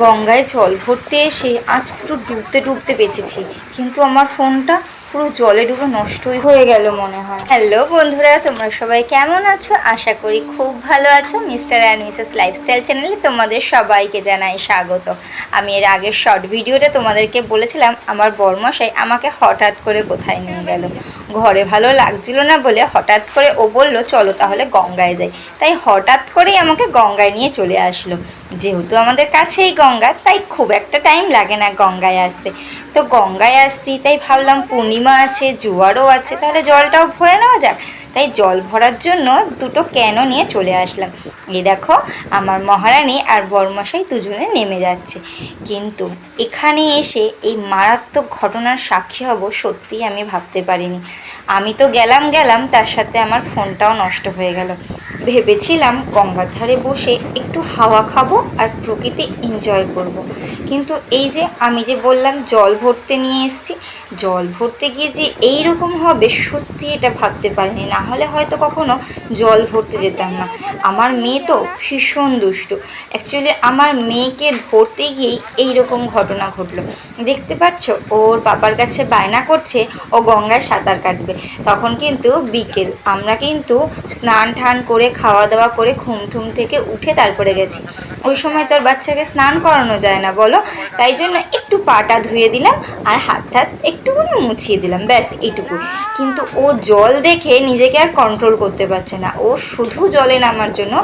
গঙ্গায় জল ভরতে এসে আজ পুরো ডুবতে ডুবতে বেঁচেছি, কিন্তু আমার ফোনটা পুরো জলে ডুবে নষ্টই হয়ে গেল মনে হয়। হ্যালো বন্ধুরা, তোমরা সবাই কেমন আছো? আশা করি খুব ভালো আছো। মিস্টার অ্যান্ড মিসেস লাইফস্টাইল চ্যানেলে তোমাদের সবাইকে জানাই স্বাগত। আমি এর আগের শর্ট ভিডিওতে তোমাদেরকে বলেছিলাম আমার বরমশাই আমাকে হঠাৎ করে কোথায় নিয়ে গেল। ঘরে ভালো লাগছিল না বলে হঠাৎ করে ও বলল চলো তাহলে গঙ্গায় যাই। তাই হঠাৎ করেই আমাকে গঙ্গায় নিয়ে চলে আসলো। যেহেতু আমাদের কাছেই গঙ্গা, তাই খুব একটা টাইম লাগে না গঙ্গায় আসতে। তো গঙ্গায় আসছি, তাই ভাবলাম পূর্ণিমা আছে, জোয়ারও আছে, তাহলে জলটাও ভরে নেওয়া যাক। তাই জল ভরার জন্য দুটো ক্যানও নিয়ে চলে আসলাম। এই দেখো আমার মহারানী আর বরমশাই দুজনে নেমে যাচ্ছে। কিন্তু এখানে এসে এই মারাত্মক ঘটনার সাক্ষী হব সত্যিই আমি ভাবতে পারিনি। আমি তো গেলাম, তার সাথে আমার ফোনটাও নষ্ট হয়ে গেল। ভেবেছিলাম গঙ্গার ধারে বসে একটু হাওয়া খাবো আর প্রকৃতি এনজয় করব। কিন্তু এই যে আমি যে বললাম জল ভরতে নিয়ে এসেছি, জল ভরতে গিয়ে যে এইরকম হবে সত্যি এটা ভাবতে পারিনি। না হলে হয়তো কখনো জল ভরতে যেতাম না। আমার মেয়ে তো ভীষণ দুষ্টু। অ্যাকচুয়ালি আমার মেয়েকে ধরতে গিয়েই এইরকম ঘটনা ঘটলো। দেখতে পাচ্ছ, ওর বাবার কাছে বায়না করছে ও গঙ্গায় সাঁতার কাটবে। তখন কিন্তু বিকেল, আমরা কিন্তু স্নান টান করে খাওয়া দাওয়া করে ঘুম ঠুম থেকে উঠে তারপরে গেছি। ওই সময় তো আর বাচ্চাকে স্নান করানো যায় না বলো, তাই জন্য একটু পাটা ধুয়ে দিলাম আর হাত একটুখানি মুছিয়ে দিলাম, ব্যাস এইটুকু। কিন্তু ও জল দেখে নিজেকে আর কন্ট্রোল করতে পারছে না, ও শুধু জলে নামার জন্য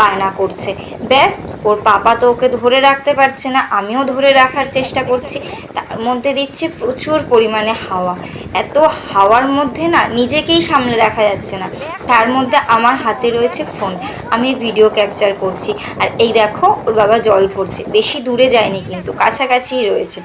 বায়না করছে। ব্যাস, ওর পাপা তো ওকে ধরে রাখতে পারছে না, আমিও ধরে রাখার চেষ্টা করছি। তার মধ্যে দিচ্ছে প্রচুর পরিমাণে হাওয়া। এত হাওয়ার মধ্যে না নিজেকেই সামলে রাখা যাচ্ছে না। তার মধ্যে আমার হাতে রয়েছে ফোন, আমি ভিডিও ক্যাপচার করছি। আর এই দেখো ওর বাবা জল ভরছে, বেশি দূরে যায়নি কিন্তু কাছাকাছিই রয়েছে।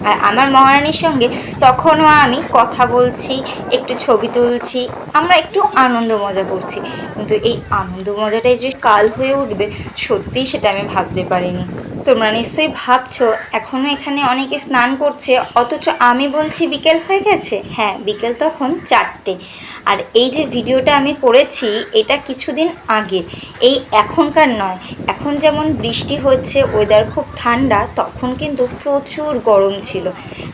আর আমার মহারানীর সঙ্গে তখনও আমি কথা বলছি, একটু ছবি তুলছি, আমরা একটু আনন্দ মজা করছি। কিন্তু এই আনন্দ মজাটাই যে কাল হয়ে উঠবে সত্যিই সেটা আমি ভাবতে পারিনি। তোমরা নিশ্চয়ই ভাবছো এখনও এখানে অনেকে স্নান করছে, অথচ আমি বলছি বিকেল হয়ে গেছে। হ্যাঁ, বিকেল তখন 4টে। আর এই যে ভিডিওটা আমি করেছি এটা কিছুদিন আগে, এই এখনকার নয়। এখন যেমন বৃষ্টি হচ্ছে, ওয়েদার খুব ঠান্ডা, তখন কিন্তু প্রচুর গরম ছিল।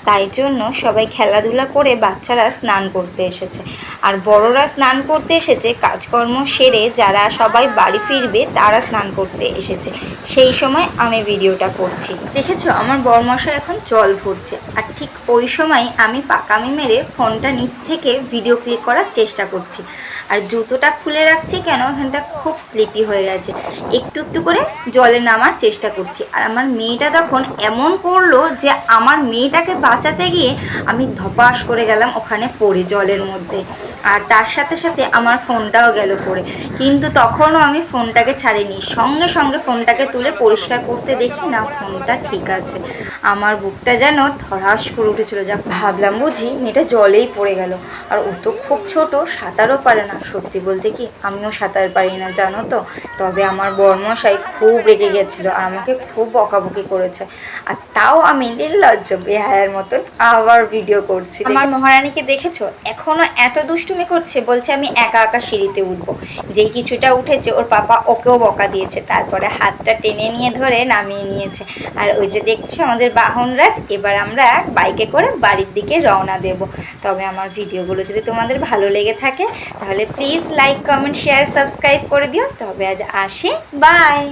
তাই জন্য সবাই খেলাধুলা করে বাচ্চারা স্নান করতে এসেছে, আর বড়রা স্নান করতে এসেছে কাজকর্ম সেরে। যারা সবাই বাড়ি ফিরবে তারা স্নান করতে এসেছে। সেই সময় আমি ভিডিওটা করছি। দেখেছো আমার বরমশাই এখন জল ভরছে, আর ঠিক ওই সময় আমি পাকামি মেরে ফোনটা নিচ থেকে ভিডিও ক্লিক করার চেষ্টা করছি। আর জুতোটা খুলে রাখছি কেন, এখানটা খুব স্লিপি হয়ে গেছে। একটু একটু করে জলে নামার চেষ্টা করছি। আর আমার মেয়েটা তখন এমন করলো যে আমার মেয়েটাকে বাঁচাতে গিয়ে আমি ধপাস করে গেলাম ওখানে পড়ে জলের মধ্যে। আর তার সাথে সাথে আমার ফোনটাও গেল পড়ে। কিন্তু তখনও আমি ফোনটাকে ছাড়িনি, সঙ্গে সঙ্গে ফোনটাকে তুলে পরিষ্কার করতে দেখি না ফোনটা ঠিক আছে। আমার বুকটা যেন ধরাস করে উঠেছিল, যা ভাবলাম বুঝি মেয়েটা জলেই পড়ে গেল। আর ও তো খুব ছোট, সাঁতারও পারে না। সত্যি বলতে কি আমিও সাঁতার পারি না জানো তো। তবে আমার বরমশাই খুব রেগে গেছিলো আর আমাকে খুব বকাবকি করেছে। আর তাও আমি নির্লজ্জ বেহায়ার মতন আবার ভিডিও করছি। আমার মহারানীকে দেখেছো, এখনও এত দুষ্টুমি করছে, বলছে আমি একা একা সিঁড়িতে উঠবো। যেই কিছুটা উঠেছে ওর পাপা ওকেও বকা দিয়েছে, তারপরে হাতটা টেনে নিয়ে ধরে নামিয়ে নিয়েছে। আর ওই যে দেখছি আমাদের বাহনরাজ, এবার আমরা বাইকে করে বাড়ির দিকে রওনা দেব। তবে আমার ভিডিওগুলো যদি তোমাদের ভালো লেগে থাকে তাহলে please like, comment, share, subscribe করে দিও। তবে আজ আসি, বাই।